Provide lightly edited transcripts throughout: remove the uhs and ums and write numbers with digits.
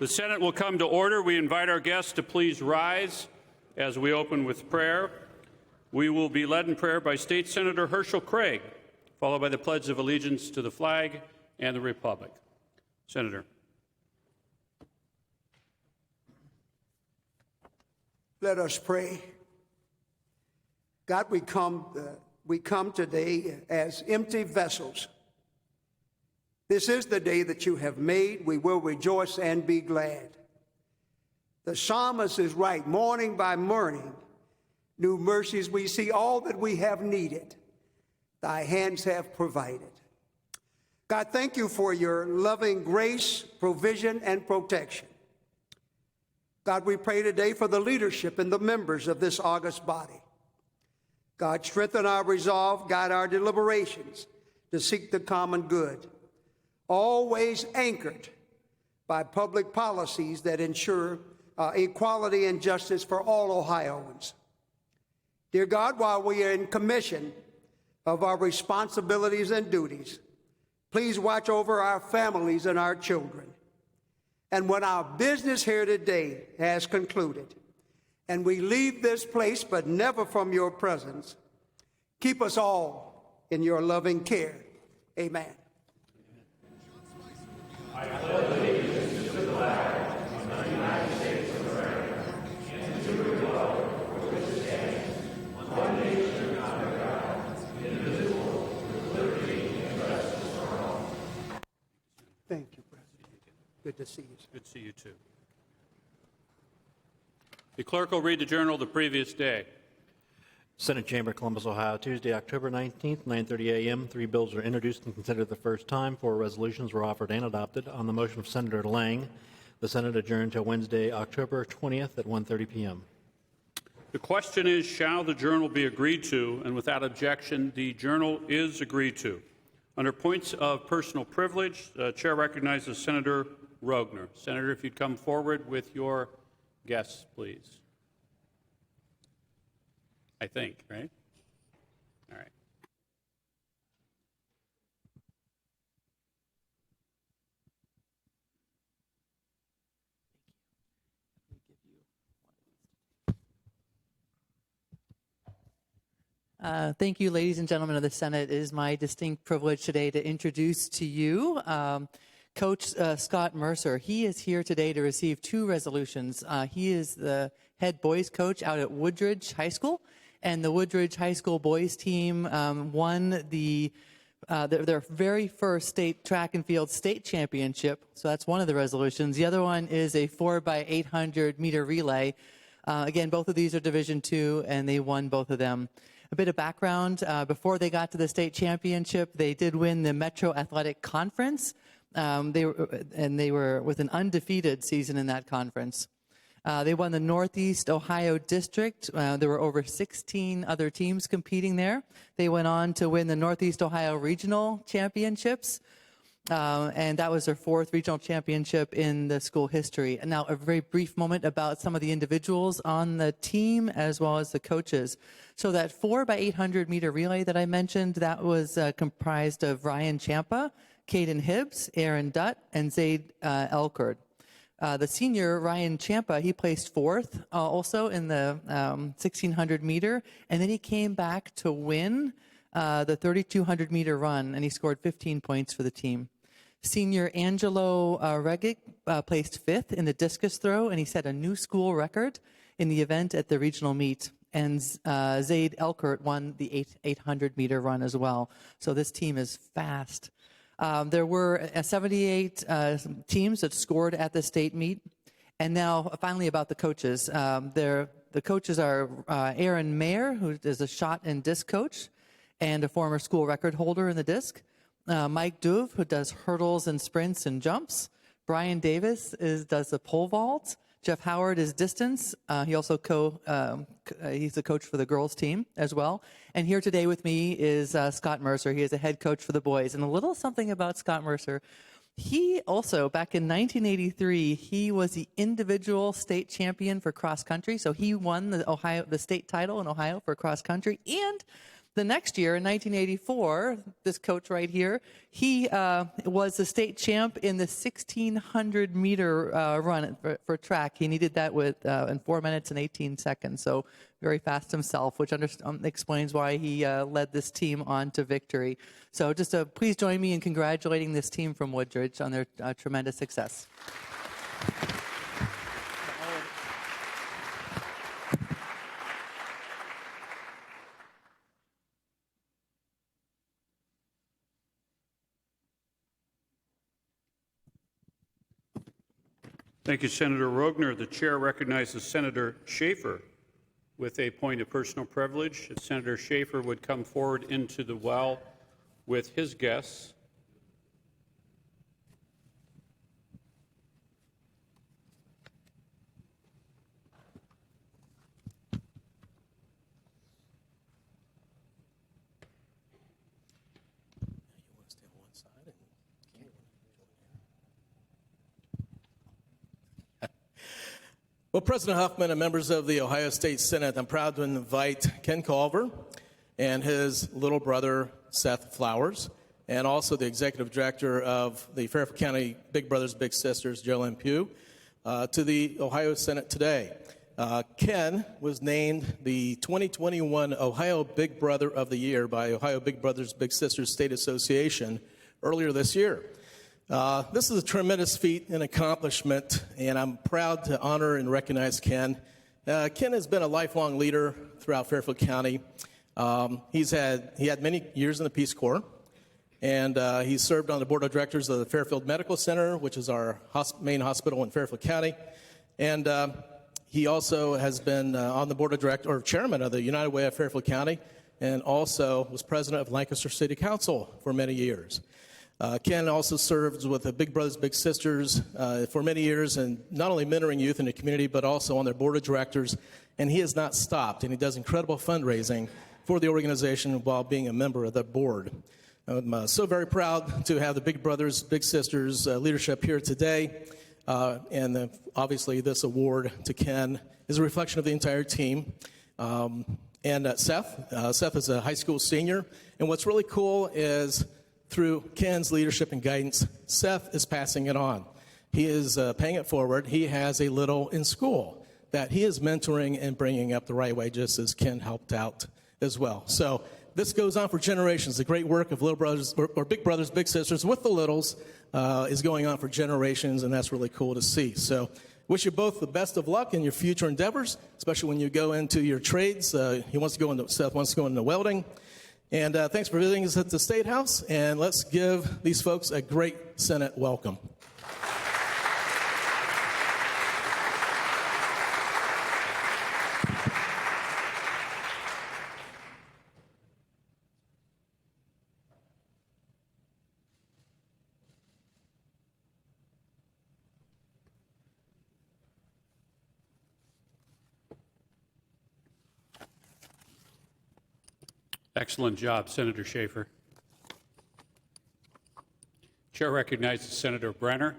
The Senate will come to order. We invite our guests to please rise as we open with prayer. We will be led in prayer by State Senator Herschel Craig, followed by the Pledge of Allegiance to the flag and the Republic. Senator. Let us pray. God, we come today as empty vessels. This is the day that you have made. We will rejoice and be glad. The psalmist is right. Morning by morning, new mercies we see. All that we have needed, thy hands have provided. God, thank you for your loving grace, provision, and protection. God, we pray today for the leadership and the members of this august body. God, strengthen our resolve, guide our deliberations to seek the common good, always anchored by public policies that ensure equality and justice for all Ohioans. Dear God, while we are in commission of our responsibilities and duties, please watch over our families and our children. And when our business here today has concluded, and we leave this place but never from your presence, keep us all in your loving care. Amen. I pledge allegiance to the flag of the United States of America and to the republic for which it stands, one nation under God, indivisible, with liberty and justice for all. Thank you, President. Good to see you. Good to see you, too. The clerk will read the journal the previous day. Senate Chamber, Columbus, Ohio, Tuesday, October 19th, 9:30 a.m. 3 bills were introduced and considered the first time. 4 resolutions were offered and adopted. On the motion of Senator Lang, the Senate adjourned until Wednesday, October 20th at 1:30 p.m. The question is, shall the journal be agreed to? And without objection, the journal is agreed to. Under points of personal privilege, the chair recognizes Senator Rogner. Senator, if you'd come forward with your guests, please. I think, right? All right. Thank you, ladies and gentlemen of the Senate. It is my distinct privilege today to introduce to you Coach Scott Mercer. He is here today to receive 2 resolutions. He is the head boys coach out at Woodridge High School, and the Woodridge High School boys team won their very first state track and field state championship. So that's one of the resolutions. The other one is a 4x800 meter relay. Again, both of these are Division II, and they won both of them. A bit of background, before they got to the state championship, they did win the Metro Athletic Conference. They were with an undefeated season in that conference. They won the Northeast Ohio District. There were over 16 other teams competing there. They went on to win the Northeast Ohio Regional Championships, and that was their 4th regional championship in the school history. And now a very brief moment about some of the individuals on the team as well as the coaches. So that 4x800 meter relay that I mentioned, that was comprised of Ryan Champa, Caden Hibbs, Aaron Dutt, and Zaid Elkert. The senior, Ryan Champa, he placed 4th also in the 1600 meter, and then he came back to win the 3200 meter run, and he scored 15 points for the team. Senior Angelo Regic placed 5th in the discus throw, and he set a new school record in the event at the regional meet. And Zaid Elkert won the 800 meter run as well. So this team is fast. There were 78 teams that scored at the state meet. And now, finally, about the coaches. The coaches are Aaron Mayer, who is a shot and disc coach and a former school record holder in the disc. Mike Duve, who does hurdles and sprints and jumps. Brian Davis does the pole vault. Jeff Howard is distance. He also he's the coach for the girls team as well. And here today with me is Scott Mercer. He is a head coach for the boys. And a little something about Scott Mercer. He also, back in 1983, he was the individual state champion for cross country. So he won the state title in Ohio for cross country. And The next year, in 1984, this coach right here, he was the state champ in the 1,600-meter run for track. He needed that in 4 minutes and 18 seconds, so very fast himself, which explains why he led this team on to victory. So just please join me in congratulating this team from Woodridge on their tremendous success. Thank you, Senator Rogner. The chair recognizes Senator Schaefer with a point of personal privilege. Senator Schaefer would come forward into the well with his guests. Well, President Huffman and members of the Ohio State Senate, I'm proud to invite Ken Culver and his little brother, Seth Flowers, and also the executive director of the Fairfield County Big Brothers Big Sisters, Joanne Pugh, to the Ohio Senate today. Ken was named the 2021 Ohio Big Brother of the Year by Ohio Big Brothers Big Sisters State Association earlier this year. This is a tremendous feat and accomplishment, and I'm proud to honor and recognize Ken. Ken has been a lifelong leader throughout Fairfield County. He had many years in the Peace Corps, and he served on the board of directors of the Fairfield Medical Center, which is our main hospital in Fairfield County. And he also has been on the board of directors, or chairman of the United Way of Fairfield County, and also was president of Lancaster City Council for many years. Ken also served with the Big Brothers Big Sisters for many years, and not only mentoring youth in the community, but also on their board of directors. And he has not stopped, and he does incredible fundraising for the organization while being a member of the board. I'm so very proud to have the Big Brothers Big Sisters leadership here today. And obviously this award to Ken is a reflection of the entire team. Seth is a high school senior. And what's really cool is through Ken's leadership and guidance, Seth is passing it on. He is paying it forward. He has a little in school that he is mentoring and bringing up the right way, just as Ken helped out as well. So this goes on for generations. The great work of Little Brothers or Big Brothers Big Sisters with the Littles is going on for generations, and that's really cool to see. So wish you both the best of luck in your future endeavors, especially when you go into your trades. Seth wants to go into welding. And thanks for visiting us at the State House, and let's give these folks a great Senate welcome. Excellent job, Senator Schaefer. Chair recognizes Senator Brenner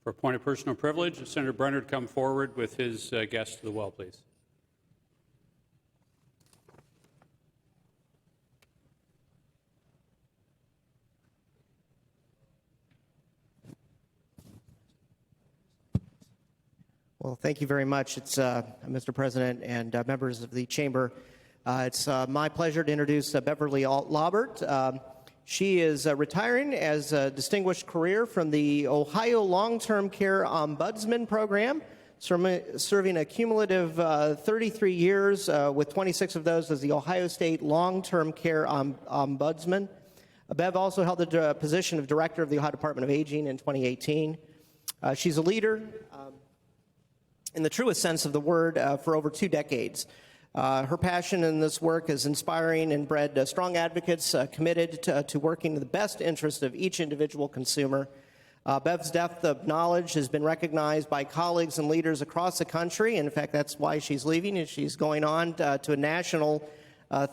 for a point of personal privilege. Senator Brenner to come forward with his guests to the well, please. Well, thank you very much. It's Mr. President and members of the Chamber. It's my pleasure to introduce Beverly Laubert. She is retiring as a distinguished career from the Ohio Long-Term Care Ombudsman Program, serving a cumulative 33 years, with 26 of those as the Ohio State Long-Term Care Ombudsman. Bev also held the position of Director of the Ohio Department of Aging in 2018. She's a leader in the truest sense of the word for over 2 decades. Her passion in this work is inspiring and bred strong advocates committed to working in the best interest of each individual consumer. Bev's depth of knowledge has been recognized by colleagues and leaders across the country. In fact, that's why she's leaving, and she's going on to national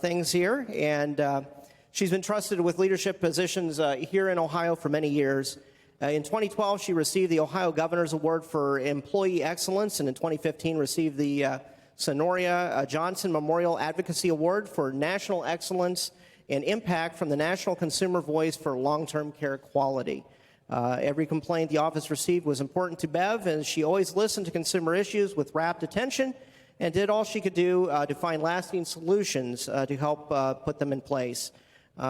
things here. And she's been trusted with leadership positions here in Ohio for many years. In 2012, she received the Ohio Governor's Award for Employee Excellence, and in 2015 received the Sonoria Johnson Memorial Advocacy Award for National Excellence and Impact from the National Consumer Voice for Long-Term Care Quality. Every complaint the office received was important to Bev, and she always listened to consumer issues with rapt attention and did all she could do to find lasting solutions to help put them in place.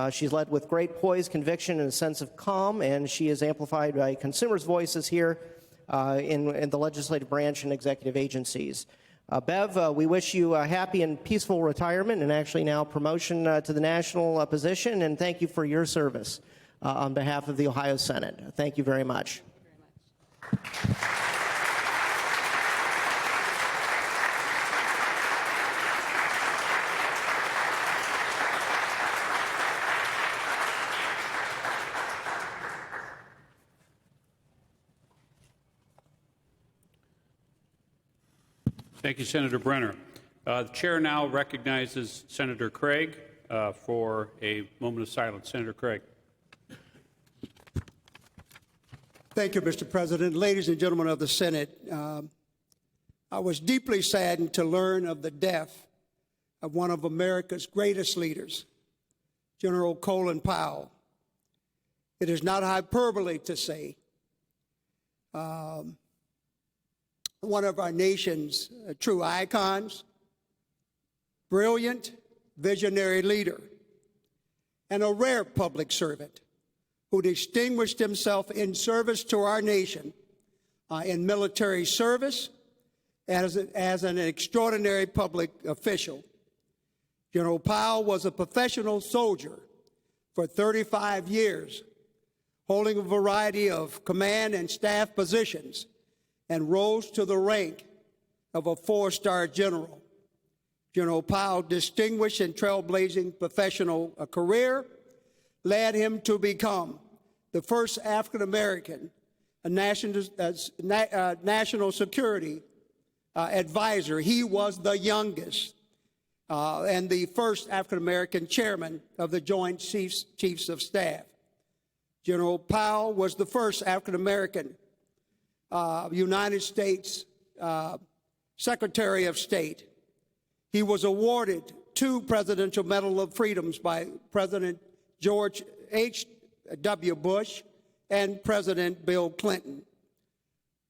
She's led with great poise, conviction, and a sense of calm, and she is amplified by consumers' voices here in the legislative branch and executive agencies. Bev, we wish you a happy and peaceful retirement and actually now promotion to the national position, and thank you for your service on behalf of the Ohio Senate. Thank you very much. Thank you, Senator Brenner. The chair now recognizes Senator Craig for a moment of silence. Senator Craig. Thank you, Mr. President. Ladies and gentlemen of the Senate, I was deeply saddened to learn of the death of one of America's greatest leaders, General Colin Powell. It is not hyperbole to say one of our nation's true icons, brilliant, visionary leader, and a rare public servant who distinguished himself in service to our nation in military service as an extraordinary public official. General Powell was a professional soldier for 35 years, holding a variety of command and staff positions, and rose to the rank of a 4-star general. General Powell's distinguished and trailblazing professional career led him to become the first African-American national security advisor. He was the youngest and the first African-American chairman of the Joint Chiefs of Staff. General Powell was the first African-American United States Secretary of State. He was awarded 2 Presidential Medal of Freedoms by President George H.W. Bush and President Bill Clinton.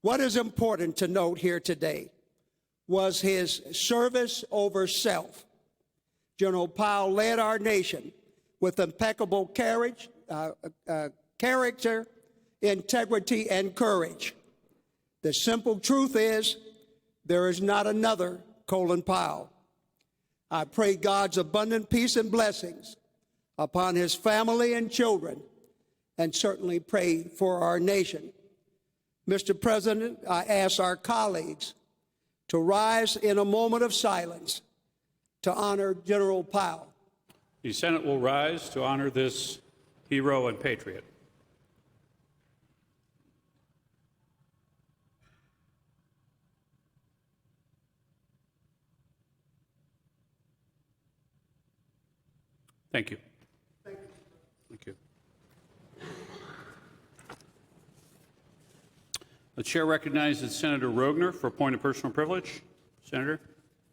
What is important to note here today was his service over self. General Powell led our nation with impeccable character, integrity, and courage. The simple truth is, there is not another Colin Powell. I pray God's abundant peace and blessings upon his family and children, and certainly pray for our nation. Mr. President, I ask our colleagues to rise in a moment of silence to honor General Powell. The Senate will rise to honor this hero and patriot. Thank you. Thank you. The chair recognizes Senator Rogner for a point of personal privilege. Senator.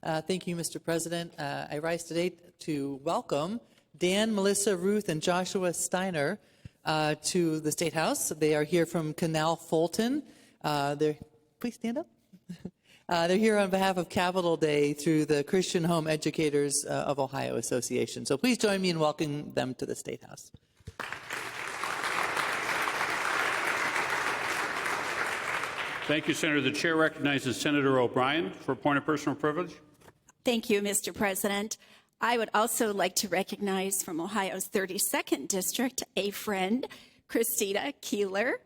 Thank you, Mr. President. I rise today to welcome Dan, Melissa, Ruth, and Joshua Steiner to the State House. They are here from Canal Fulton. Please stand up. They're here on behalf of Capital Day through the Christian Home Educators of Ohio Association. So please join me in welcoming them to the State House. Thank you, Senator. The chair recognizes Senator O'Brien for a point of personal privilege. Thank you, Mr. President. I would also like to recognize from Ohio's 32nd District a friend, Christina Keeler.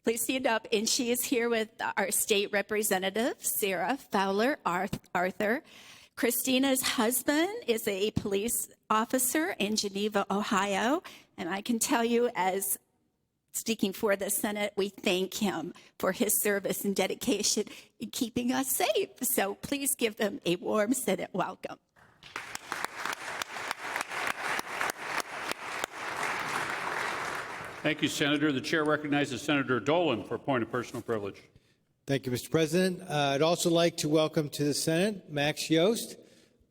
Please stand up. And she is here with our state representative, Sarah Fowler Arthur. Christina's husband is a police officer in Geneva, Ohio. And I can tell you, as speaking for the Senate, we thank him for his service and dedication in keeping us safe. So please give them a warm Senate welcome. Thank you, Senator. The chair recognizes Senator Dolan for a point of personal privilege. Thank you, Mr. President. I'd also like to welcome to the Senate Max Yost.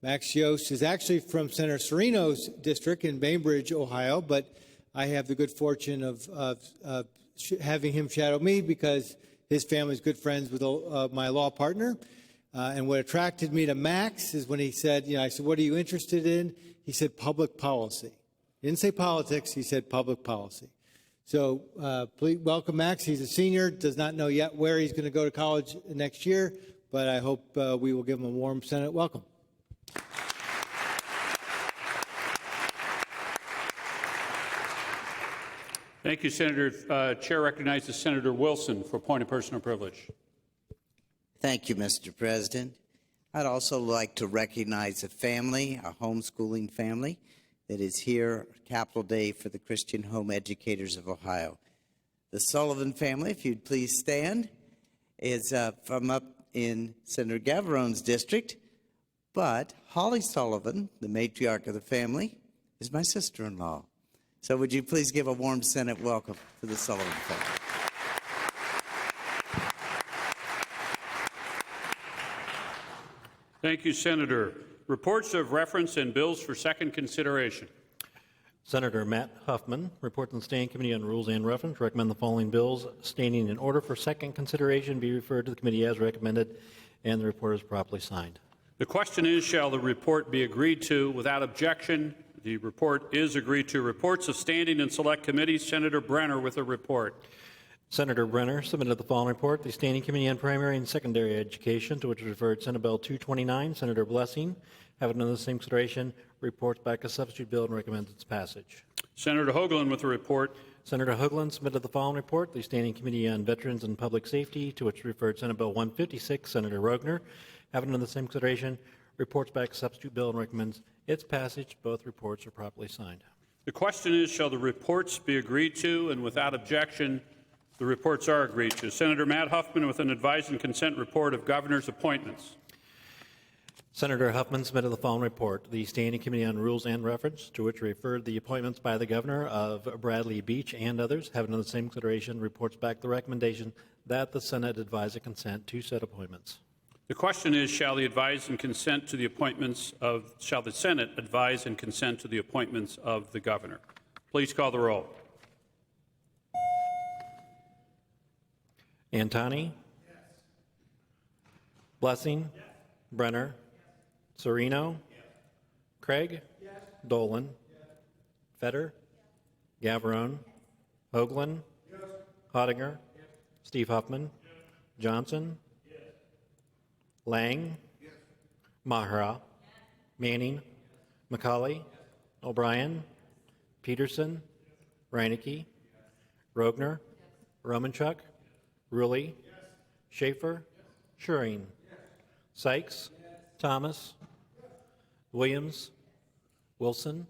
Max Yost is actually from Senator Serino's district in Bainbridge, Ohio, but I have the good fortune of having him shadow me because his family is good friends with my law partner. And what attracted me to Max is when he said, I said, what are you interested in? He said public policy. He didn't say politics, he said public policy. So please welcome Max. He's a senior, does not know yet where he's going to go to college next year, but I hope we will give him a warm Senate welcome. Thank you, Senator. Chair recognizes Senator Wilson for point of personal privilege. Thank you, Mr. President. I'd also like to recognize a family, a homeschooling family, that is here, Capital Day for the Christian Home Educators of Ohio. The Sullivan family, if you'd please stand, is from up in Senator Gaverone's district, but Holly Sullivan, the matriarch of the family, is my sister-in-law. So would you please give a warm Senate welcome to the Sullivan family. Thank you, Senator. Reports of reference and bills for second consideration. Senator Matt Huffman reports on the Standing Committee on Rules and Reference. Recommend the following bills standing in order for second consideration be referred to the committee as recommended, and the report is properly signed. The question is, shall the report be agreed to without objection? The report is agreed to. Reports of standing and select committees. Senator Brenner with a report. Senator Brenner submitted the following report. The Standing Committee on Primary and Secondary Education, to which is referred Senate Bill 229. Senator Blessing, having under the same consideration, reports back a substitute bill and recommends its passage. Senator Hoagland with a report. Senator Hoagland submitted the following report. The Standing Committee on Veterans and Public Safety, to which is referred Senate Bill 156. Senator Rogner, having under the same consideration, reports back a substitute bill and recommends its passage. Both reports are properly signed. The question is, shall the reports be agreed to? And without objection, the reports are agreed to. Senator Matt Huffman with an advise and consent report of governor's appointments. Senator Huffman submitted the following report. The Standing Committee on Rules and Reference, to which referred the appointments by the governor of Bradley Beach and others, having under the same consideration, reports back the recommendation that the Senate advise and consent to said appointments. The question is, shall the Senate advise and consent to the appointments of the governor? Please call the roll. Antoni? Yes. Blessing? Yes. Brenner? Yes. Serino? Yes. Craig? Yes. Dolan? Yes. Fetter? Yes. Gavarone? Hoagland? Yes. Hottinger? Yes. Steve Huffman? Yes. Johnson? Yes. Lang? Yes. Mahra? Yes. Manning? Yes. McCauley? Yes. O'Brien? Peterson? Yes. Reinecke? Yes. Rogner? Yes. Romanchuk? Rulli? Yes. Schaefer? Yes. Schuring? Yes. Sykes? Yes. Thomas? Yes. Williams? Wilson?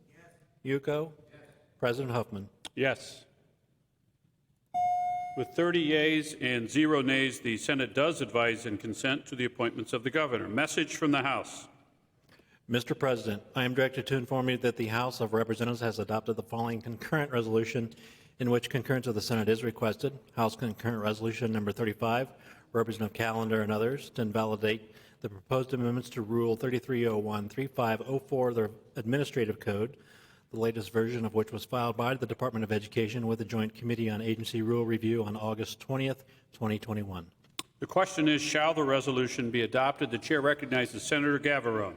Yes. Yuko? Yes. President Huffman? Yes. With 30 yeas and 0 nays, the Senate does advise and consent to the appointments of the governor. Message from the House. Mr. President, I am directed to inform you that the House of Representatives has adopted the following concurrent resolution in which concurrence of the Senate is requested. House Concurrent Resolution Number 35, Representative Callender and others, to invalidate the proposed amendments to Rule 3301-3504 of the Administrative Code, the latest version of which was filed by the Department of Education with the Joint Committee on Agency Rule Review on August 20th, 2021. The question is, shall the resolution be adopted? The chair recognizes Senator Gavarone.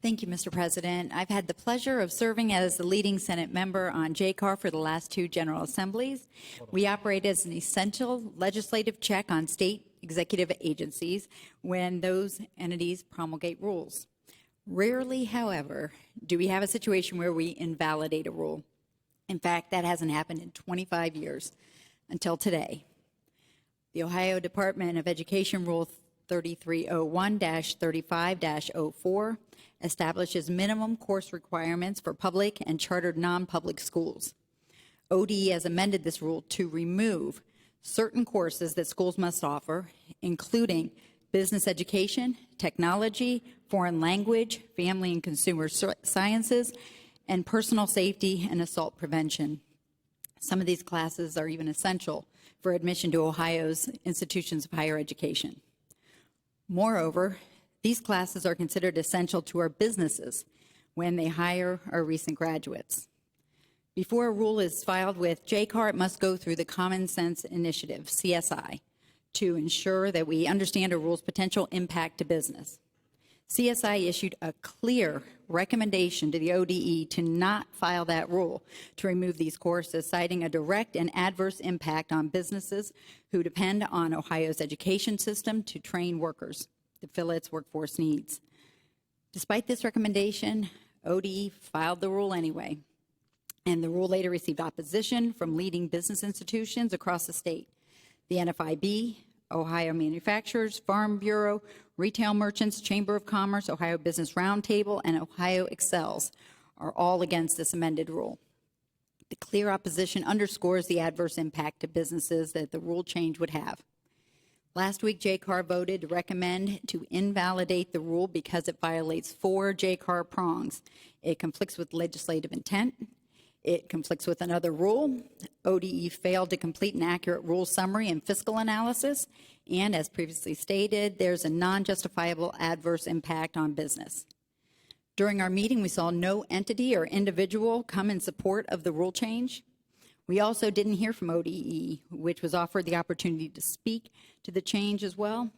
Thank you, Mr. President. I've had the pleasure of serving as the leading Senate member on JCAR for the last 2 General Assemblies. We operate as an essential legislative check on state executive agencies when those entities promulgate rules. Rarely, however, do we have a situation where we invalidate a rule. In fact, that hasn't happened in 25 years until today. The Ohio Department of Education Rule 3301-35-04 establishes minimum course requirements for public and chartered non-public schools. ODE has amended this rule to remove certain courses that schools must offer, including business education, technology, foreign language, family and consumer sciences, and personal safety and assault prevention. Some of these classes are even essential for admission to Ohio's institutions of higher education. Moreover, these classes are considered essential to our businesses when they hire our recent graduates. Before a rule is filed with JCAR, it must go through the Common Sense Initiative, CSI, to ensure that we understand a rule's potential impact to business. CSI issued a clear recommendation to the ODE to not file that rule to remove these courses, citing a direct and adverse impact on businesses who depend on Ohio's education system to train workers to fill its workforce needs. Despite this recommendation, ODE filed the rule anyway, and the rule later received opposition from leading business institutions across the state. The NFIB, Ohio Manufacturers, Farm Bureau, Retail Merchants, Chamber of Commerce, Ohio Business Roundtable, and Ohio Excels are all against this amended rule. The clear opposition underscores the adverse impact to businesses that the rule change would have. Last week, JCAR voted to recommend to invalidate the rule because it violates 4 JCAR prongs. It conflicts with legislative intent. It conflicts with another rule. ODE failed to complete an accurate rule summary and fiscal analysis. And as previously stated, there's a non-justifiable adverse impact on business. During our meeting, we saw no entity or individual come in support of the rule change. We also didn't hear from ODE, which was offered the opportunity to speak to the change as well.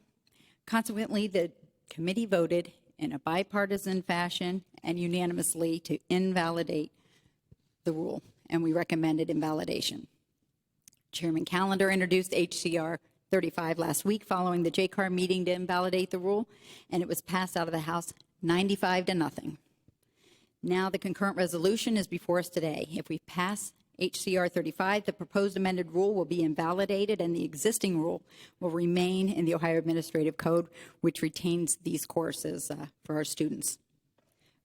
Consequently, the committee voted in a bipartisan fashion and unanimously to invalidate the rule, and we recommended invalidation. Chairman Callender introduced HCR 35 last week following the JCAR meeting to invalidate the rule, and it was passed out of the House 95-0. Now the concurrent resolution is before us today. If we pass HCR 35, the proposed amended rule will be invalidated, and the existing rule will remain in the Ohio Administrative Code, which retains these courses for our students.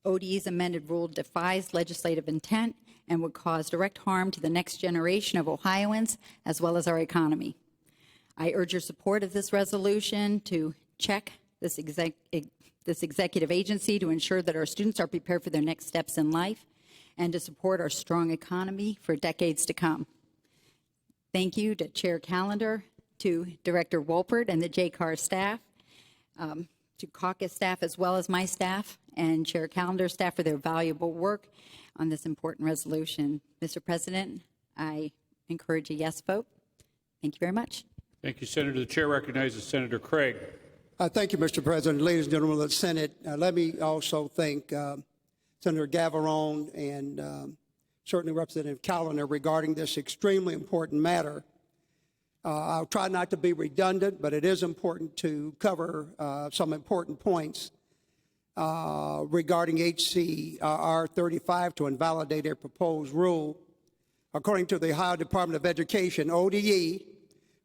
ODE's amended rule defies legislative intent and would cause direct harm to the next generation of Ohioans as well as our economy. I urge your support of this resolution to check this executive agency to ensure that our students are prepared for their next steps in life and to support our strong economy for decades to come. Thank you to Chair Callender, to Director Wolpert and the JCAR staff, to caucus staff as well as my staff, and Chair Callender's staff for their valuable work on this important resolution. Mr. President, I encourage a yes vote. Thank you very much. Thank you, Senator. The chair recognizes Senator Craig. Thank you, Mr. President. Ladies and gentlemen of the Senate, let me also thank Senator Gavarone and certainly Representative Callender regarding this extremely important matter. I'll try not to be redundant, but it is important to cover some important points regarding HCR 35 to invalidate a proposed rule. According to the Ohio Department of Education, ODE,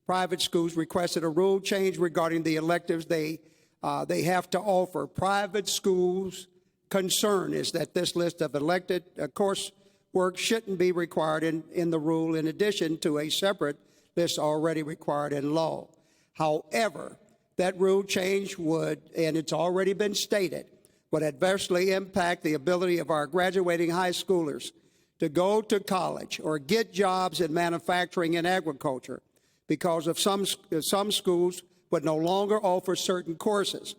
private schools requested a rule change regarding the electives they have to offer. Private schools' concern is that this list of elected coursework shouldn't be required in the rule in addition to a separate list already required in law. However, that rule change would, and it's already been stated, would adversely impact the ability of our graduating high schoolers to go to college or get jobs in manufacturing and agriculture because of some schools would no longer offer certain courses.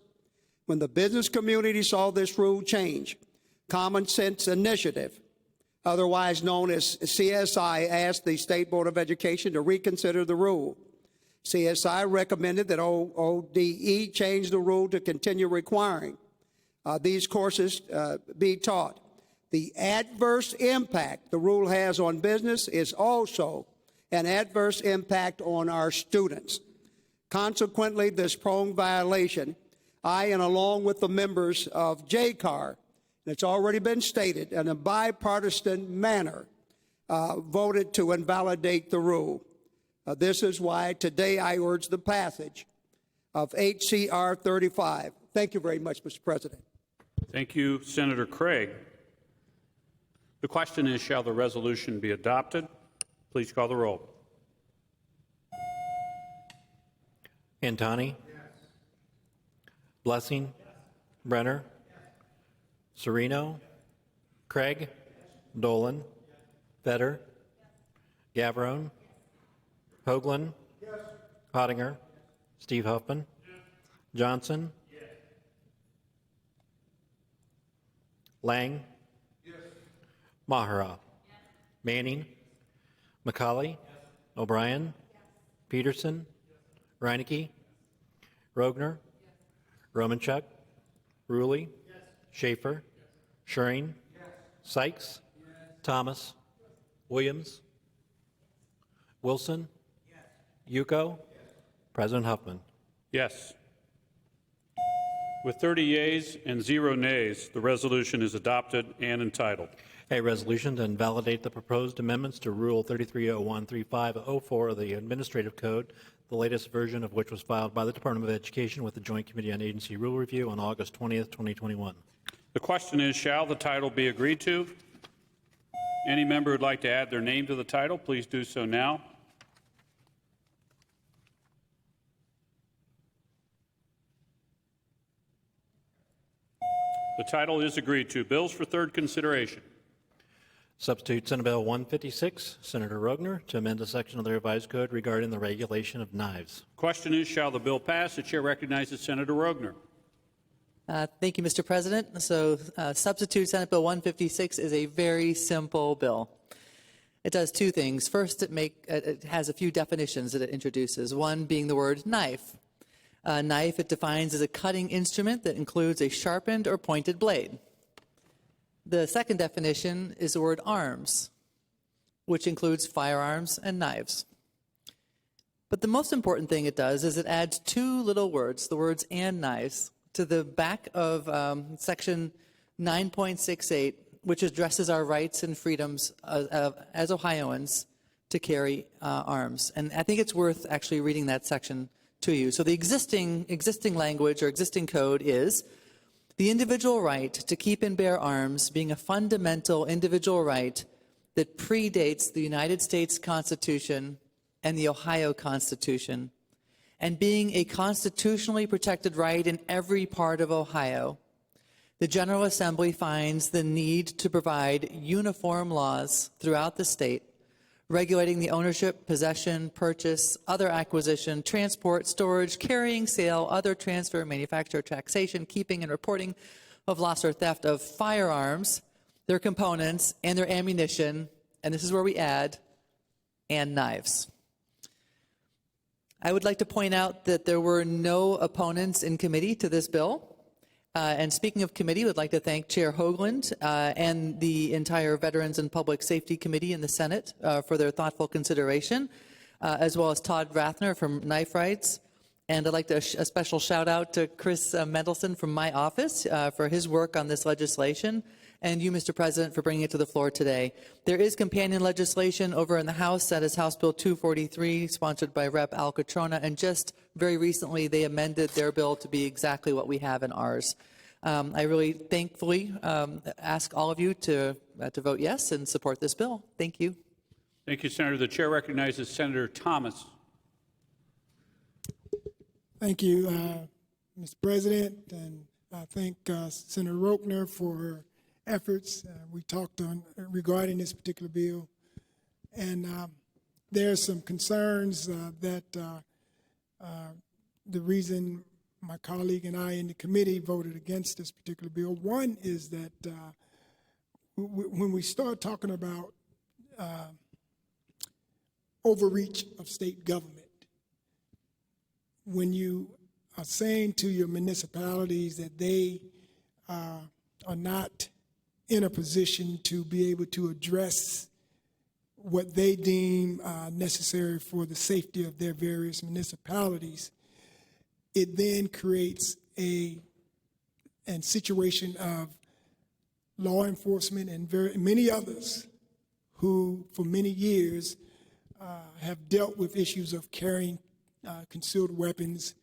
When the business community saw this rule change, Common Sense Initiative, otherwise known as CSI, asked the State Board of Education to reconsider the rule. CSI recommended that ODE change the rule to continue requiring these courses be taught. The adverse impact the rule has on business is also an adverse impact on our students. Consequently, this prong violation, I, and along with the members of JCAR, and it's already been stated, in a bipartisan manner, voted to invalidate the rule. This is why today I urge the passage of HCR 35. Thank you very much, Mr. President. Thank you, Senator Craig. The question is, shall the resolution be adopted? Please call the roll. Antoni? Blessing? Brenner? Serino? Craig? Dolan? Vetter? Gavarone? Hoagland. Pottinger. Steve Huffman. Johnson. Lang. Mahara. Manning. McCauley. O'Brien. Peterson. Reinecke. Rogner. Romanchuk. Ruley. Schaefer. Scheuring. Sykes. Thomas. Williams. Wilson. Yuko. President Huffman. Yes. With 30 yeas and 0 nays, the resolution is adopted and entitled. A resolution to invalidate the proposed amendments to Rule 33013504 of the Administrative Code, the latest version of which was filed by the Department of Education with the Joint Committee on Agency Rule Review on August 20th, 2021. The question is, shall the title be agreed to? Any member who'd like to add their name to the title, please do so now. The title is agreed to. Bills for third consideration. Substitute Senate Bill 156, Senator Rogner, to amend a section of the revised code regarding the regulation of knives. Question is, shall the bill pass? The chair recognizes Senator Rogner. Thank you, Mr. President. So substitute Senate Bill 156 is a very simple bill. It does two things. First, it has a few definitions that it introduces, one being the word knife. Knife it defines as a cutting instrument that includes a sharpened or pointed blade. The second definition is the word arms, which includes firearms and knives. But the most important thing it does is it adds two little words, the words "and knives," to the back of section 9.68, which addresses our rights and freedoms as Ohioans to carry arms. And I think it's worth actually reading that section to you. So the existing language or existing code is the individual right to keep and bear arms being a fundamental individual right that predates the United States Constitution and the Ohio Constitution, and being a constitutionally protected right in every part of Ohio. The General Assembly finds the need to provide uniform laws throughout the state regulating the ownership, possession, purchase, other acquisition, transport, storage, carrying, sale, other transfer, manufacture, taxation, keeping, and reporting of loss or theft of firearms, their components, and their ammunition, and this is where we add, and knives. I would like to point out that there were no opponents in committee to this bill. And speaking of committee, I would like to thank Chair Hoagland and the entire Veterans and Public Safety Committee in the Senate for their thoughtful consideration, as well as Todd Rathner from Knife Rights. And I'd like to a special shout out to Chris Mendelson from my office for his work on this legislation, and you, Mr. President, for bringing it to the floor today. There is companion legislation over in the House, that is House Bill 243, sponsored by Rep. Al Catrona, and just very recently they amended their bill to be exactly what we have in ours. I really thankfully ask all of you to vote yes and support this bill. Thank you. Thank you, Senator. The chair recognizes Senator Thomas. Thank you, Mr. President, and I thank Senator Rogner for her efforts. We talked on regarding this particular bill, and there are some concerns that the reason my colleague and I in the committee voted against this particular bill. One is that when we start talking about overreach of state government, when you are saying to your municipalities that they are not in a position to be able to address what they deem necessary for the safety of their various municipalities, it then creates a situation of law enforcement and many others who for many years have dealt with issues of carrying concealed weapons,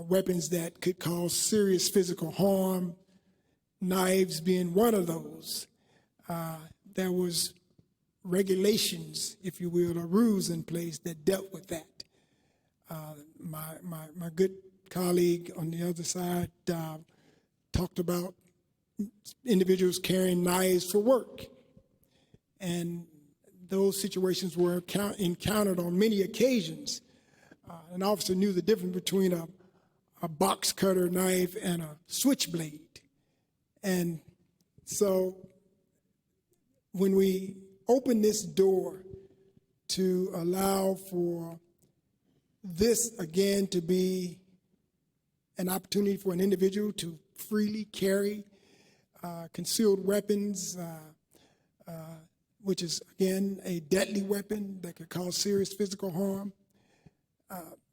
weapons that could cause serious physical harm, knives being one of those. There was regulations, if you will, or rules in place that dealt with that. My good colleague on the other side talked about individuals carrying knives for work. And those situations were encountered on many occasions. An officer knew the difference between a box cutter knife and a switchblade. And so when we open this door to allow for this again to be an opportunity for an individual to freely carry concealed weapons, which is, again, a deadly weapon that could cause serious physical harm,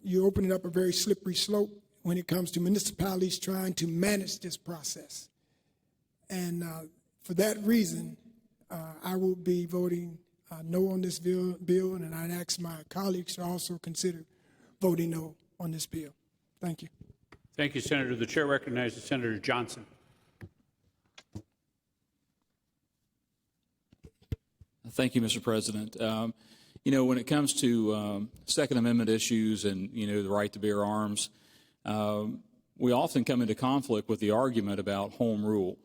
you're opening up a very slippery slope when it comes to municipalities trying to manage this process. And for that reason, I will be voting no on this bill, and I'd ask my colleagues to also consider voting no on this bill. Thank you. Thank you, Senator. The chair recognizes Senator Johnson. Thank you, Mr. President. You know, when it comes to Second Amendment issues and, you know, the right to bear arms, we often come into conflict with the argument about home rule.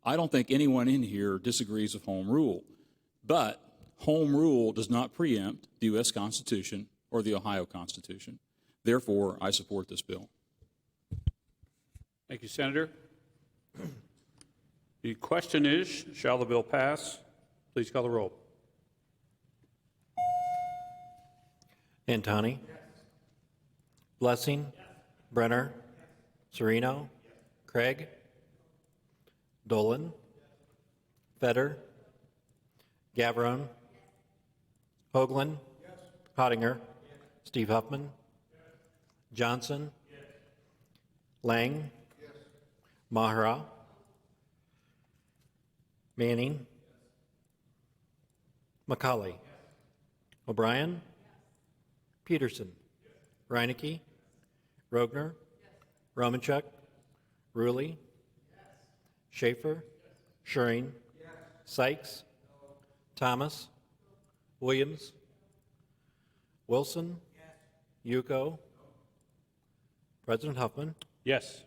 I don't think anyone in here disagrees with home rule, but home rule does not preempt the U.S. Constitution or the Ohio Constitution. Therefore, I support this bill. Thank you, Senator. The question is, shall the bill pass? Please call the roll. Antoni? Blessing? Brenner? Serino? Craig? Dolan? Feder? Gavrone? Hoagland? Hottinger? Steve Huffman? Johnson? Lang? Mahra? Manning? McCauley? O'Brien? Peterson? Reinecke? Rogner? Romanchuk? Rulli? Schaefer? Scheuring? Sykes? Thomas? Williams? Wilson? Yuko? President Huffman? Yes.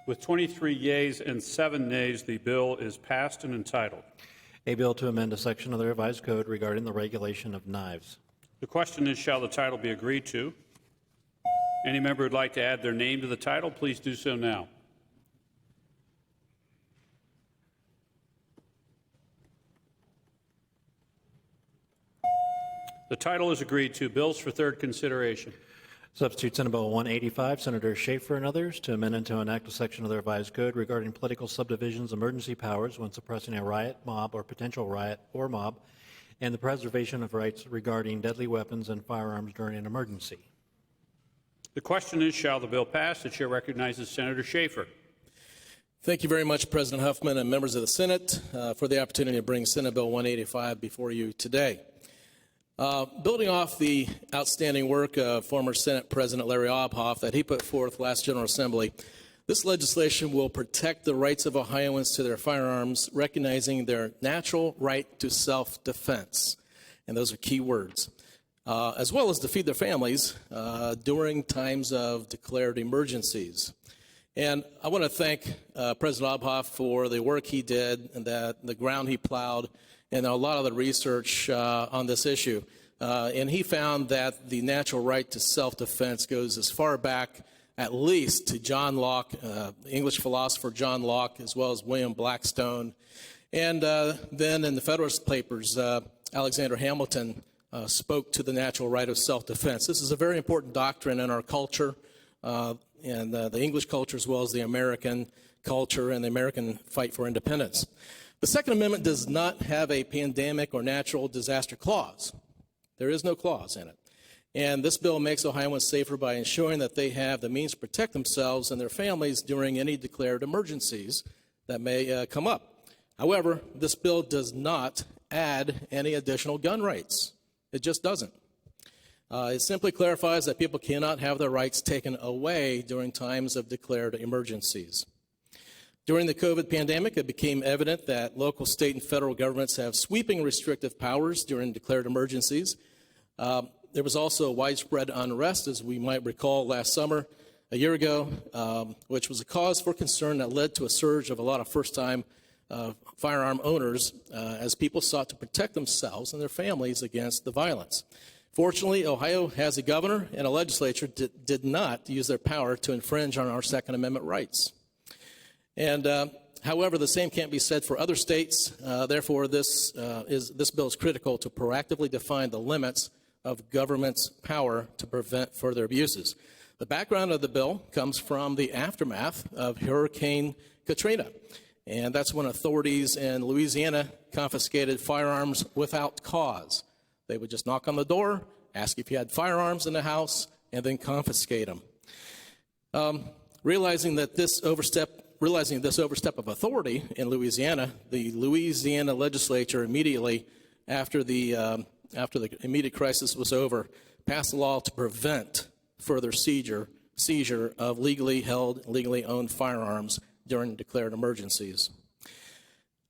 With 23 yeas and 7 nays, the bill is passed and entitled. A bill to amend a section of the revised code regarding the regulation of knives. The question is, shall the title be agreed to? Any member who would like to add their name to the title, please do so now. The title is agreed to. Bills for third consideration. Substitute Senate Bill 185, Senator Schaefer and others, to amend and to enact a section of the revised code regarding political subdivisions' emergency powers when suppressing a riot, mob, or potential riot or mob, and the preservation of rights regarding deadly weapons and firearms during an emergency. The question is, shall the bill pass? The chair recognizes Senator Schaefer. Thank you very much, President Huffman and members of the Senate, for the opportunity to bring Senate Bill 185 before you today. Building off the outstanding work of former Senate President Larry Obhoff that he put forth last General Assembly, this legislation will protect the rights of Ohioans to their firearms, recognizing their natural right to self-defense. And those are key words. As well as to feed their families during times of declared emergencies. And I want to thank President Obhoff for the work he did and the ground he plowed and a lot of the research on this issue. And he found that the natural right to self-defense goes as far back at least to John Locke, English philosopher John Locke, as well as William Blackstone. And then in the Federalist Papers, Alexander Hamilton spoke to the natural right of self-defense. This is a very important doctrine in our culture, and the English culture as well as the American culture and the American fight for independence. The Second Amendment does not have a pandemic or natural disaster clause. There is no clause in it. And this bill makes Ohioans safer by ensuring that they have the means to protect themselves and their families during any declared emergencies that may come up. However, this bill does not add any additional gun rights. It just doesn't. It simply clarifies that people cannot have their rights taken away during times of declared emergencies. During the COVID pandemic, it became evident that local, state, and federal governments have sweeping restrictive powers during declared emergencies. There was also widespread unrest, as we might recall last summer, a year ago, which was a cause for concern that led to a surge of a lot of first-time firearm owners as people sought to protect themselves and their families against the violence. Fortunately, Ohio has a governor and a legislature that did not use their power to infringe on our Second Amendment rights. And however, the same can't be said for other states. Therefore, this bill is critical to proactively define the limits of government's power to prevent further abuses. The background of the bill comes from the aftermath of Hurricane Katrina, and that's when authorities in Louisiana confiscated firearms without cause. They would just knock on the door, ask if you had firearms in the house, and then confiscate them. Realizing this overstep of authority in Louisiana, the Louisiana legislature immediately after the immediate crisis was over, passed a law to prevent further seizure of legally held, legally owned firearms during declared emergencies.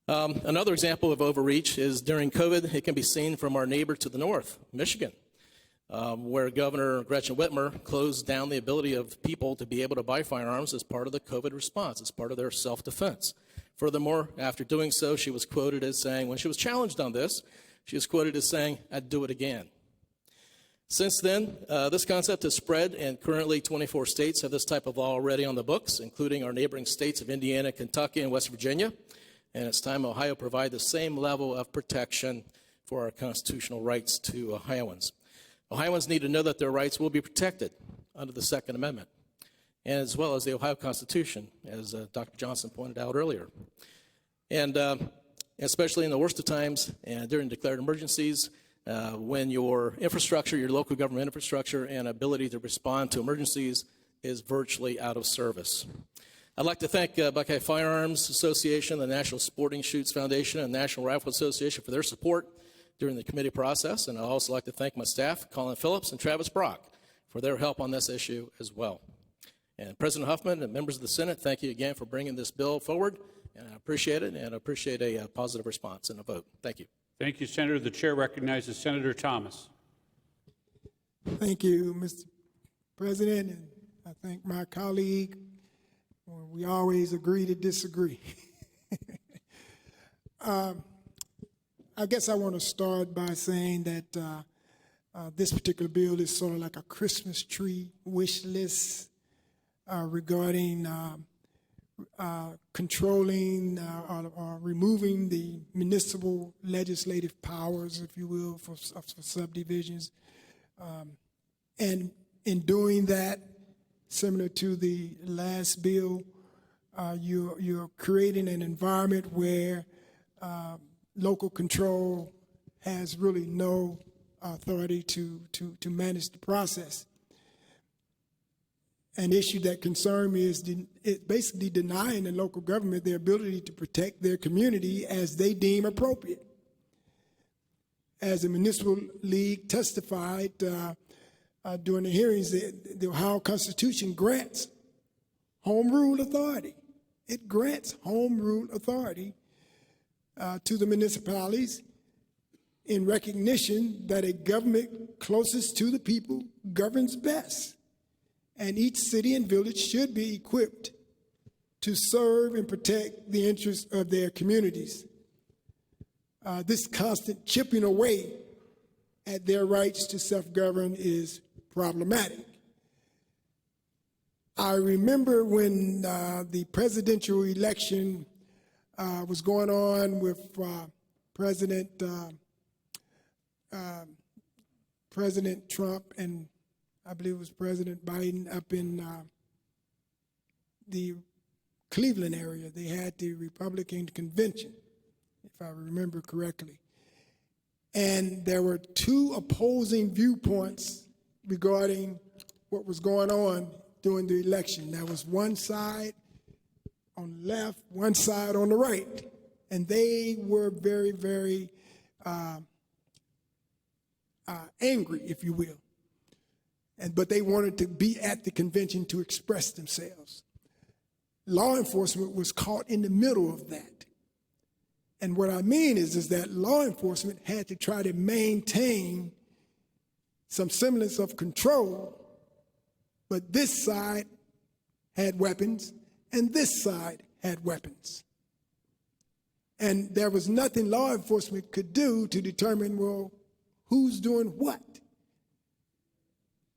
Another example of overreach is during COVID. It can be seen from our neighbor to the north, Michigan, where Governor Gretchen Whitmer closed down the ability of people to be able to buy firearms as part of the COVID response, as part of their self-defense. Furthermore, after doing so, she was quoted as saying, when she was challenged on this, she was quoted as saying, "I'd do it again." Since then, this concept has spread, and currently 24 states have this type of law already on the books, including our neighboring states of Indiana, Kentucky, and West Virginia. And it's time Ohio provide the same level of protection for our constitutional rights to Ohioans. Ohioans need to know that their rights will be protected under the Second Amendment, and as well as the Ohio Constitution, as Dr. Johnson pointed out earlier. And especially in the worst of times and during declared emergencies, when your infrastructure, your local government infrastructure and ability to respond to emergencies is virtually out of service. I'd like to thank Buckeye Firearms Association, the National Sporting Shoots Foundation, and National Rifle Association for their support during the committee process. And I'd also like to thank my staff, Colin Phillips and Travis Brock, for their help on this issue as well. And President Huffman and members of the Senate, thank you again for bringing this bill forward. And I appreciate it, and I appreciate a positive response and a vote. Thank you. Thank you, Senator. The chair recognizes Senator Thomas. Thank you, Mr. President, and I thank my colleague. We always agree to disagree. I guess I want to start by saying that this particular bill is sort of like a Christmas tree wish list regarding controlling or removing the municipal legislative powers, if you will, for subdivisions. And in doing that, similar to the last bill, you're creating an environment where local control has really no authority to manage the process. An issue that concerns me is it basically denying the local government their ability to protect their community as they deem appropriate. As the municipal league testified during the hearings, the Ohio Constitution grants home rule authority. It grants home rule authority to the municipalities in recognition that a government closest to the people governs best. And each city and village should be equipped to serve and protect the interests of their communities. This constant chipping away at their rights to self-govern is problematic. I remember when the presidential election was going on with President Trump and I believe it was President Biden up in the Cleveland area. They had the Republican convention, if I remember correctly. And there were two opposing viewpoints regarding what was going on during the election. There was one side on the left, one side on the right. And they were very, very angry, if you will. But they wanted to be at the convention to express themselves. Law enforcement was caught in the middle of that. And what I mean is that law enforcement had to try to maintain some semblance of control, but this side had weapons and this side had weapons. And there was nothing law enforcement could do to determine, well, who's doing what.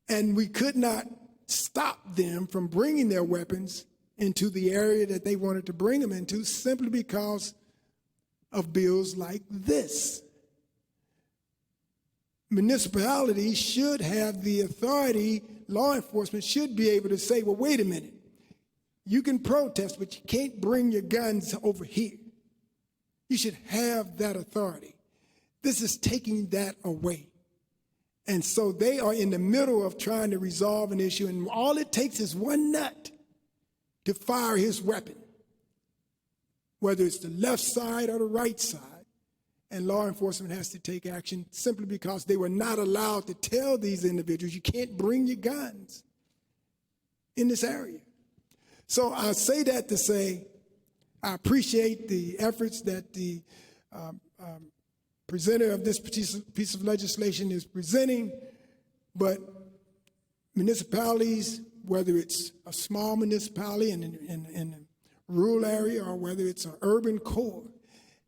And we could not stop them from bringing their weapons into the area that they wanted to bring them into simply because of bills like this. Municipalities should have the authority, law enforcement should be able to say, well, wait a minute, you can protest, but you can't bring your guns over here. You should have that authority. This is taking that away. And so they are in the middle of trying to resolve an issue, and all it takes is one nut to fire his weapon, whether it's the left side or the right side, and law enforcement has to take action simply because they were not allowed to tell these individuals, you can't bring your guns in this area. So I say that to say, I appreciate the efforts that the presenter of this piece of legislation is presenting, but municipalities, whether it's a small municipality in a rural area or whether it's an urban core,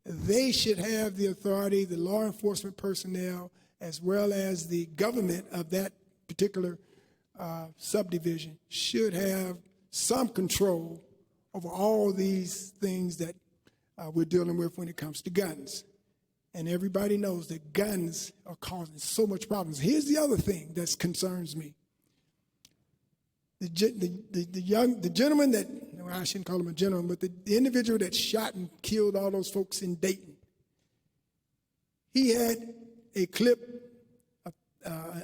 they should have the authority, the law enforcement personnel, as well as the government of that particular subdivision should have some control over all these things that we're dealing with when it comes to guns. And everybody knows that guns are causing so much problems. Here's the other thing that concerns me. The gentleman that, well, I shouldn't call him a gentleman, but the individual that shot and killed all those folks in Dayton, he had a clip,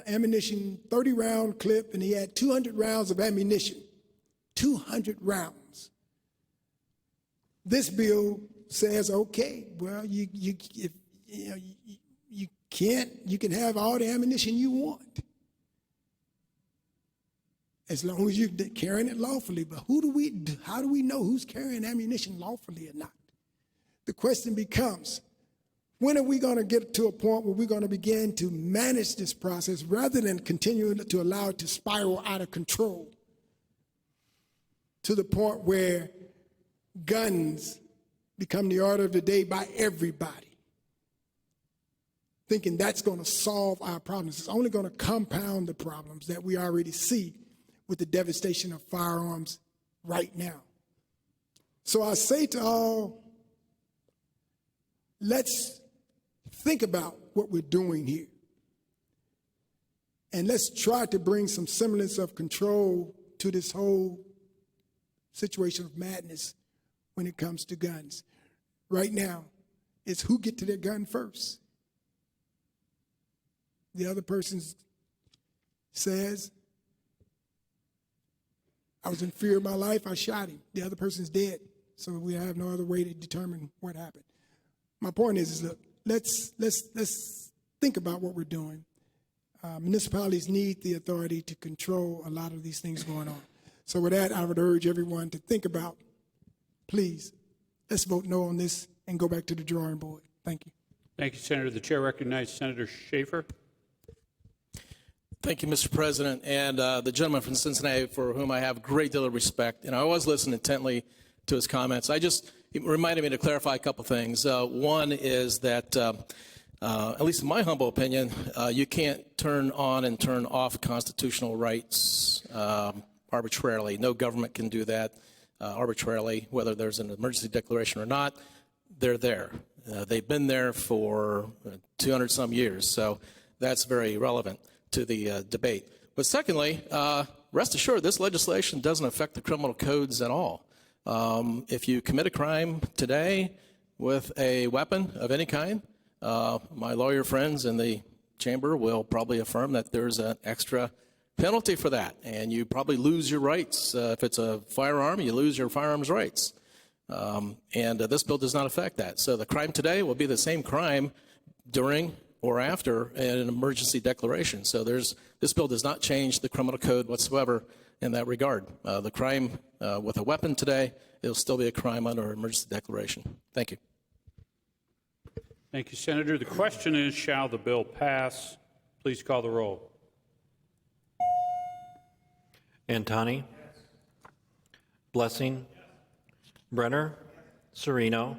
ammunition, 30-round clip, and he had 200 rounds of ammunition. 200 rounds. This bill says, okay, well, you can have all the ammunition you want, as long as you're carrying it lawfully. But how do we know who's carrying ammunition lawfully or not? The question becomes, when are we going to get to a point where we're going to begin to manage this process rather than continuing to allow it to spiral out of control to the point where guns become the order of the day by everybody, thinking that's going to solve our problems? It's only going to compound the problems that we already see with the devastation of firearms right now. So I say to all, let's think about what we're doing here. And let's try to bring some semblance of control to this whole situation of madness when it comes to guns. Right now, it's who get to their gun first. The other person says, I was in fear of my life, I shot him. The other person's dead, so we have no other way to determine what happened. My point is look, let's think about what we're doing. Municipalities need the authority to control a lot of these things going on. So with that, I would urge everyone to think about, please, let's vote no on this and go back to the drawing board. Thank you. Thank you, Senator. The chair recognizes Senator Schaefer. Thank you, Mr. President, and the gentleman from Cincinnati, for whom I have a great deal of respect. And I always listen intently to his comments. It reminded me to clarify a couple things. One is that, at least in my humble opinion, you can't turn on and turn off constitutional rights arbitrarily. No government can do that arbitrarily, whether there's an emergency declaration or not. They're there. They've been there for 200 some years, so that's very relevant to the debate. But secondly, rest assured, this legislation doesn't affect the criminal codes at all. If you commit a crime today with a weapon of any kind, my lawyer friends in the chamber will probably affirm that there's an extra penalty for that, and you probably lose your rights. If it's a firearm, you lose your firearms rights. And this bill does not affect that. So the crime today will be the same crime during or after an emergency declaration. So this bill does not change the criminal code whatsoever in that regard. The crime with a weapon today, it'll still be a crime under emergency declaration. Thank you. Thank you, Senator. The question is, shall the bill pass? Please call the roll. Antoni? Blessing? Brenner? Sereno?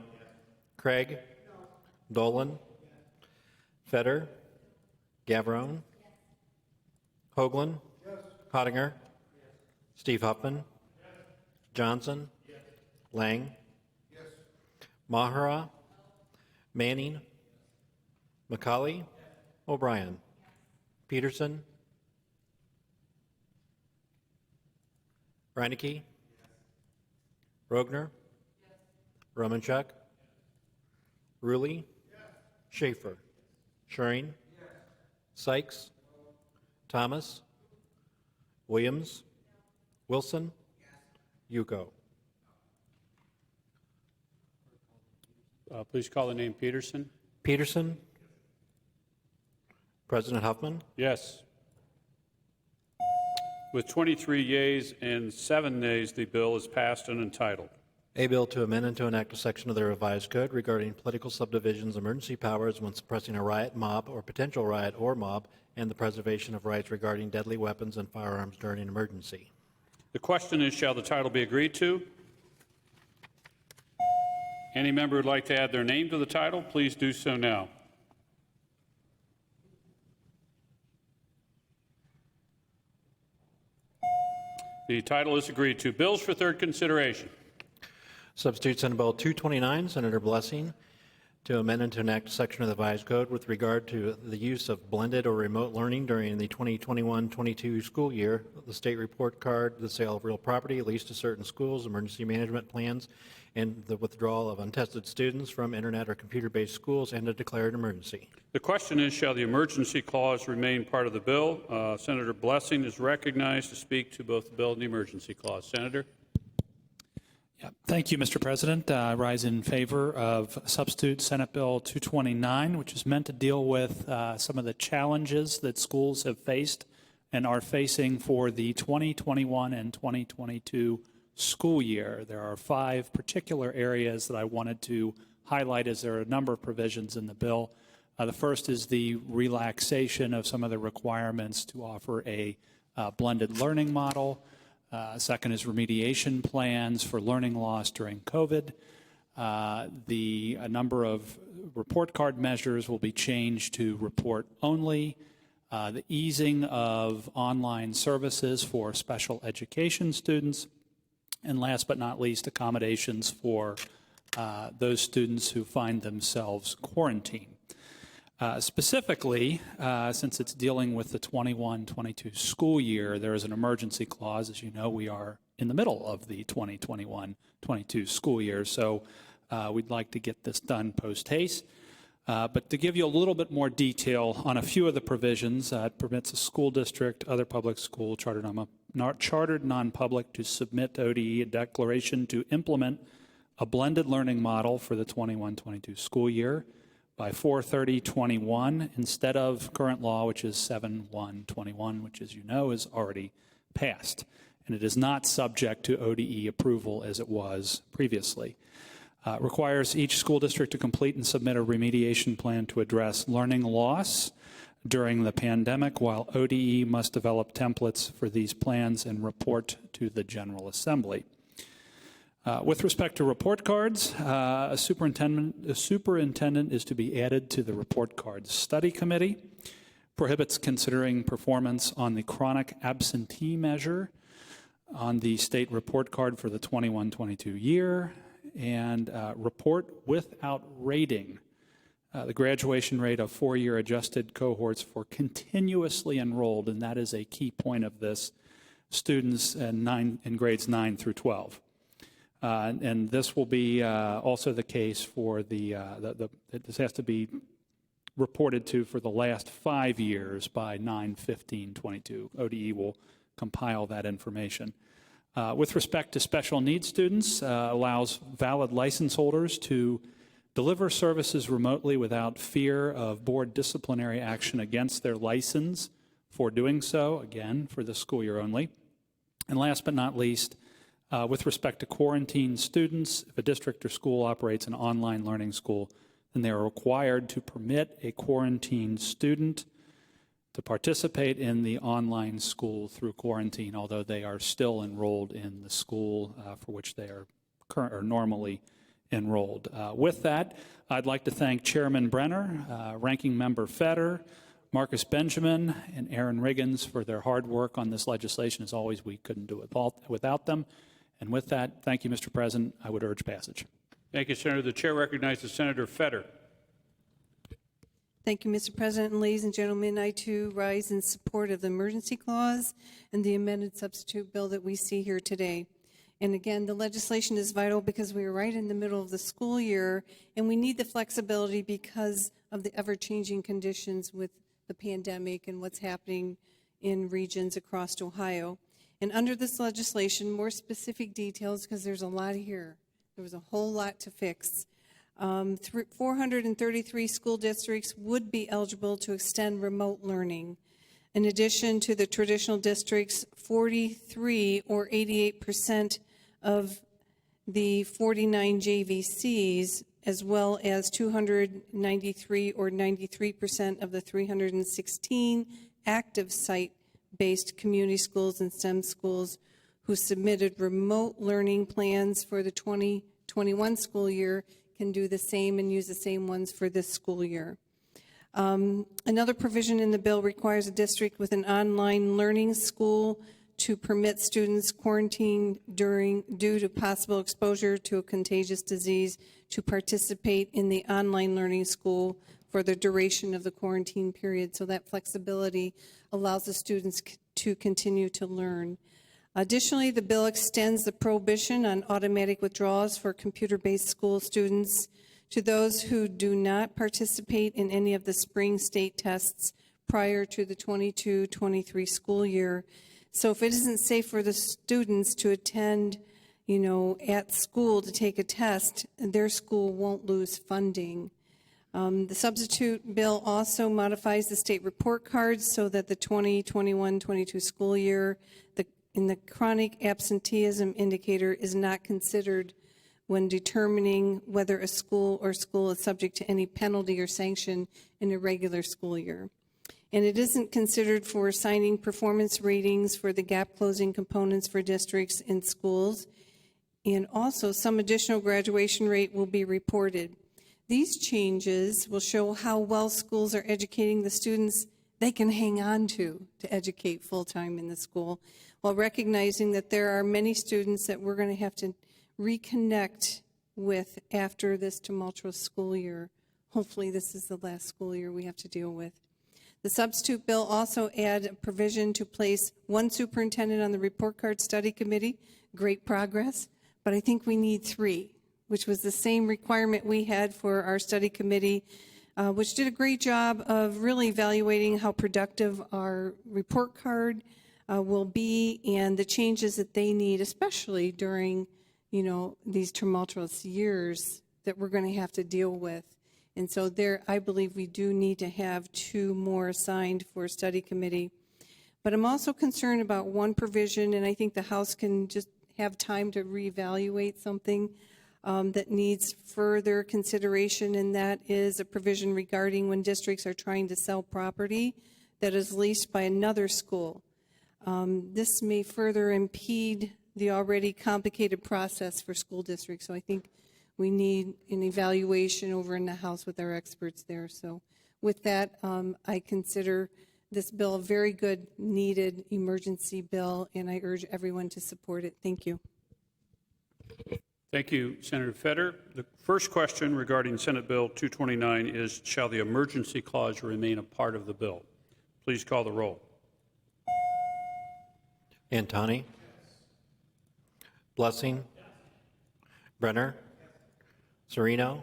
Craig? Dolan? Feder? Gavrone? Hoagland? Hottinger? Steve Huffman? Johnson? Lang? Mahara? Manning? McCauley? O'Brien? Peterson? Reinecke? Rogner? Romanchuk? Rulli? Schaefer? Scheuring? Sykes? Thomas? Williams? Wilson? Yuko? Please call the name Peterson. Peterson? President Huffman? Yes. With 23 yeas and 7 nays, the bill is passed and entitled. A bill to amend and to enact a section of the revised code regarding political subdivisions, emergency powers when suppressing a riot, mob, or potential riot or mob, and the preservation of rights regarding deadly weapons and firearms during an emergency. The question is, shall the title be agreed to? Any member who would like to add their name to the title, please do so now. The title is agreed to. Bills for third consideration. Substitute Senate Bill 229, Senator Blessing, to amend and to enact a section of the revised code with regard to the use of blended or remote learning during the 2021-22 school year, the state report card, the sale of real property, lease to certain schools, emergency management plans, and the withdrawal of untested students from internet or computer-based schools, and a declared emergency. The question is, shall the emergency clause remain part of the bill? Senator Blessing is recognized to speak to both the bill and the emergency clause. Senator? Yeah, thank you, Mr. President. I rise in favor of substitute Senate Bill 229, which is meant to deal with some of the challenges that schools have faced and are facing for the 2021 and 2022 school year. There are 5 particular areas that I wanted to highlight, as there are a number of provisions in the bill. The first is the relaxation of some of the requirements to offer a blended learning model. Second is remediation plans for learning loss during COVID. A number of report card measures will be changed to report only. The easing of online services for special education students. And last but not least, accommodations for those students who find themselves quarantined. Specifically, since it's dealing with the 21-22 school year, there is an emergency clause. As you know, we are in the middle of the 2021-22 school year, so we'd like to get this done post-haste. But to give you a little bit more detail on a few of the provisions, it permits a school district, other public school, chartered non-public to submit to ODE a declaration to implement a blended learning model for the 21-22 school year by 4/30/21 instead of current law, which is 7/1/21, which, as you know, is already passed. And it is not subject to ODE approval as it was previously. Requires each school district to complete and submit a remediation plan to address learning loss during the pandemic, while ODE must develop templates for these plans and report to the General Assembly. With respect to report cards, a superintendent is to be added to the report cards study committee, prohibits considering performance on the chronic absentee measure on the state report card for the 21-22 year, and report without rating the graduation rate of 4-year adjusted cohorts for continuously enrolled, and that is a key point of this, students in grades 9 through 12. And this will be also the case for this has to be reported to for the last 5 years by 9/15/22. ODE will compile that information. With respect to special needs students, allows valid license holders to deliver services remotely without fear of board disciplinary action against their license for doing so, again, for the school year only. And last but not least, with respect to quarantine students, if a district or school operates an online learning school, then they are required to permit a quarantined student to participate in the online school through quarantine, although they are still enrolled in the school for which they are normally enrolled. With that, I'd like to thank Chairman Brenner, Ranking Member Fetter, Marcus Benjamin, and Aaron Riggins for their hard work on this legislation. As always, we couldn't do it without them. And with that, thank you, Mr. President. I would urge passage. Thank you, Senator. The chair recognizes Senator Fetter. Thank you, Mr. President. And ladies and gentlemen, I too rise in support of the emergency clause and the amended substitute bill that we see here today. And again, the legislation is vital because we are right in the middle of the school year, and we need the flexibility because of the ever-changing conditions with the pandemic and what's happening in regions across Ohio. And under this legislation, more specific details, because there's a lot here. There was a whole lot to fix. 433 school districts would be eligible to extend remote learning. In addition to the traditional districts, 43 or 88% of the 49 JVCs, as well as 293 or 93% of the 316 active site-based community schools and STEM schools who submitted remote learning plans for the 2021 school year can do the same and use the same ones for this school year. Another provision in the bill requires a district with an online learning school to permit students quarantined due to possible exposure to a contagious disease to participate in the online learning school for the duration of the quarantine period. So that flexibility allows the students to continue to learn. Additionally, the bill extends the prohibition on automatic withdrawals for computer-based school students to those who do not participate in any of the spring state tests prior to the 22-23 school year. So if it isn't safe for the students to attend, at school to take a test, their school won't lose funding. The substitute bill also modifies the state report cards so that the 2021-22 school year, the chronic absenteeism indicator is not considered when determining whether a school or school is subject to any penalty or sanction in a regular school year. And it isn't considered for assigning performance ratings for the gap closing components for districts and schools. And also, some additional graduation rate will be reported. These changes will show how well schools are educating the students they can hang on to educate full-time in the school, while recognizing that there are many students that we're going to have to reconnect with after this tumultuous school year. Hopefully this is the last school year we have to deal with. The substitute bill also adds a provision to place one superintendent on the report card study committee. Great progress, but I think we need 3, which was the same requirement we had for our study committee, which did a great job of really evaluating how productive our report card will be and the changes that they need, especially during, these tumultuous years that we're going to have to deal with. And so I believe we do need to have 2 more assigned for study committee. But I'm also concerned about one provision, and I think the House can just have time to reevaluate something that needs further consideration, and that is a provision regarding when districts are trying to sell property that is leased by another school. This may further impede the already complicated process for school districts. So I think we need an evaluation over in the House with our experts there. So with that, I consider this bill a very good, needed emergency bill, and I urge everyone to support it. Thank you. Thank you, Senator Fetter. The first question regarding Senate Bill 229 is, shall the emergency clause remain a part of the bill? Please call the roll. Antoni. Blessing. Brenner. Serino.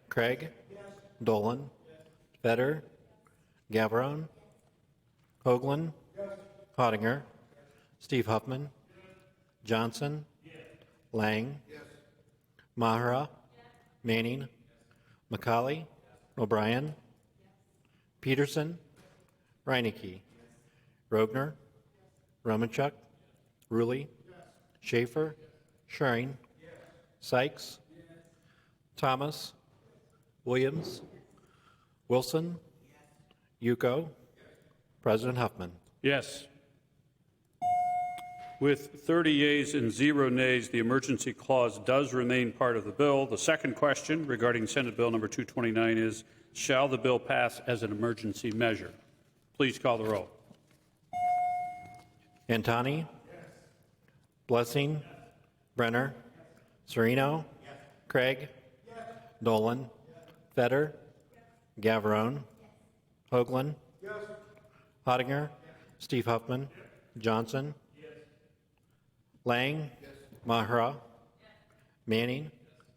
Craig. Dolan. Fetter. Gavrone. Hoagland. Hottinger. Steve Huffman. Johnson. Lang. Mahara. Manning. McCauley. O'Brien. Peterson. Reineke. Rogner. Romanchuk. Rulli. Schaefer. Scheuring. Sykes. Thomas. Williams. Wilson. Yuko. President Huffman. Yes. With 30 yeas and 0 nays, the emergency clause does remain part of the bill. The second question regarding Senate Bill number 229 is, shall the bill pass as an emergency measure? Please call the roll. Antoni? Blessing? Brenner? Sereno? Craig? Dolan? Fetter? Gavarone? Hoagland? Ottinger? Steve Huffman? Johnson? Lang? Mahra? Manning?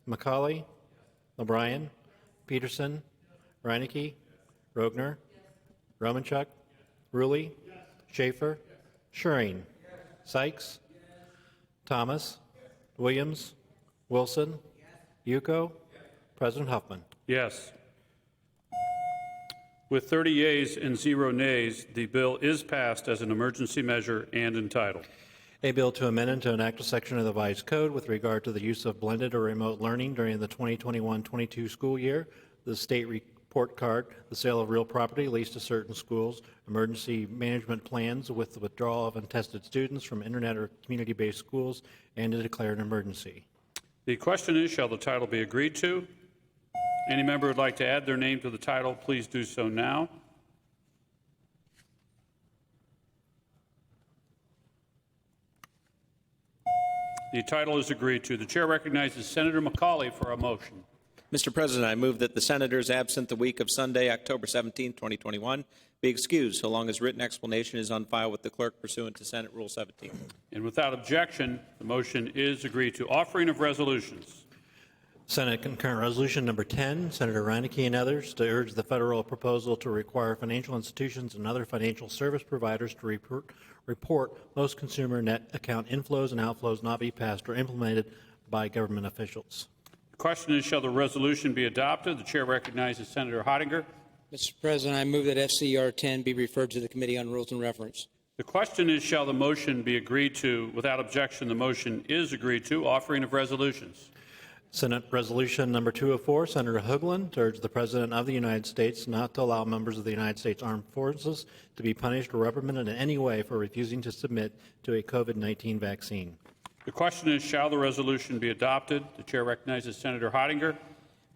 McCauley? O'Brien? Peterson? Reinecke? Rogner? Romanchuk? Rulli? Schaefer? Scheuring? Sykes? Thomas? Williams? Wilson? Yuko? President Huffman. Yes. With 30 yeas and 0 nays, the bill is passed as an emergency measure and entitled. A bill to amend and to enact a section of the Vice Code with regard to the use of blended or remote learning during the 2021-22 school year, the state report card, the sale of real property leased to certain schools, emergency management plans with the withdrawal of untested students from internet or community-based schools, and to declare an emergency. The question is, shall the title be agreed to? Any member who would like to add their name to the title, please do so now. The title is agreed to. The chair recognizes Senator McCauley for a motion. Mr. President, I move that the senators absent the week of Sunday, October 17, 2021, be excused so long as written explanation is on file with the clerk pursuant to Senate Rule 17. And without objection, the motion is agreed to. Offering of resolutions. Senate Concurrent Resolution Number 10, Senator Reinecke and others to urge the federal proposal to require financial institutions and other financial service providers to report most consumer net account inflows and outflows not be passed or implemented by government officials. The question is, shall the resolution be adopted? The chair recognizes Senator Hottinger. Mr. President, I move that FCR 10 be referred to the Committee on Rules and Reference. The question is, shall the motion be agreed to? Without objection, the motion is agreed to. Offering of resolutions. Senate Resolution Number 204, Senator Hoagland to urge the President of the United States not to allow members of the United States Armed Forces to be punished or reprimanded in any way for refusing to submit to a COVID-19 vaccine. The question is, shall the resolution be adopted? The chair recognizes Senator Hottinger.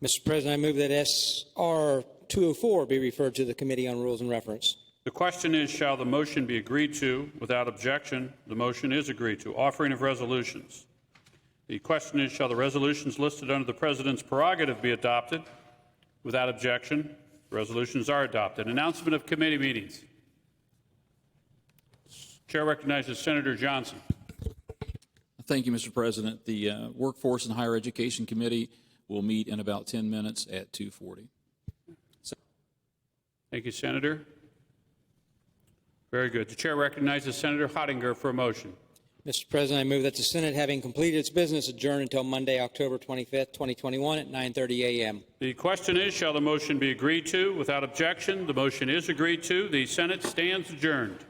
Mr. President, I move that SR 204 be referred to the Committee on Rules and Reference. The question is, shall the motion be agreed to? Without objection, the motion is agreed to. Offering of resolutions. The question is, shall the resolutions listed under the President's prerogative be adopted? Without objection, resolutions are adopted. Announcement of committee meetings. Chair recognizes Senator Johnson. Thank you, Mr. President. The Workforce and Higher Education Committee will meet in about 10 minutes at 2:40. Thank you, Senator. Very good. The chair recognizes Senator Hottinger for a motion. Mr. President, I move that the Senate, having completed its business, adjourn until Monday, October 25th, 2021 at 9:30 a.m. The question is, shall the motion be agreed to? Without objection, the motion is agreed to. The Senate stands adjourned.